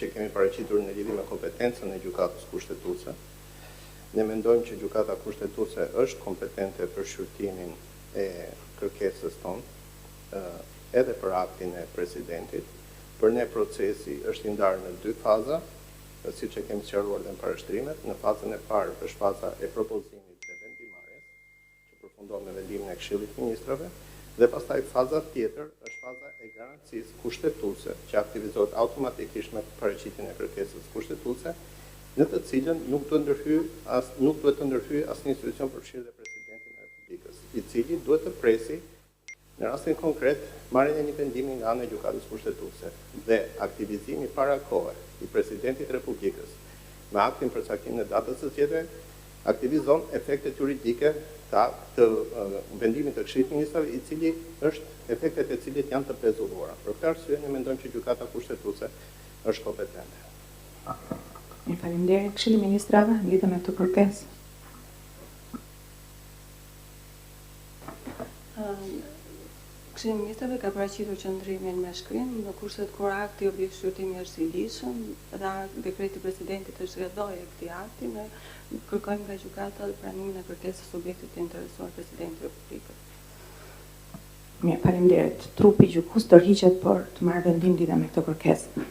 që kemi paraqitur në lidhje me kompetencën e gjykatës kushtetuese. Ne mendojmë që gjykata kushtetuese është kompetente për shqyrtimin e kërkesës tonë, edhe për aktin e presidentit. Për ne procesi është i ndarë në 2 faza, siç e kemi sqaruar dhe në parashtrimet. Në fazën e parë është faza e propozimit dhe vendimarrjes, që përfundon me vendimin e Këshillit të Ministrave, dhe pastaj faza tjetër është faza e garancisë kushtetuese, që aktivizohet automatikisht me paraqitjen e kërkesës kushtetuese, në të cilën nuk duhet të ndërhyjë asnjë institucion përfshirë dhe presidentin e Republikës, i cili duhet të presi në rastin konkret marrjen e një vendimi nga ana e gjykatës kushtetuese dhe aktivizimi para kohe i presidentit të Republikës me aktin për caktimin e datës së zgjedhjeve aktivizon efektet juridike të vendimit të Këshillit të Ministrave, i cili është efektet e cilit janë të pezulluara. Për këtë arsye ne mendojmë që gjykata kushtetuese është kompetente. Faleminderit. Këshilli i Ministrave lidhet me këtë kërkesë. Këshilli i Ministrave ka paraqitur qëndrimin me shkrim në kushtet kur akti i objekt shqyrtimi është i lishëm dhe dekreti i presidentit është rrjedhoi këtij akti, ne kërkojmë nga gjykata pranimin e kërkesës subjektit të interesuar presidentit të Republikës. Mirë, faleminderit. Trupi gjykues tërhiqet për të marrë vendim lidhur me këtë kërkesë.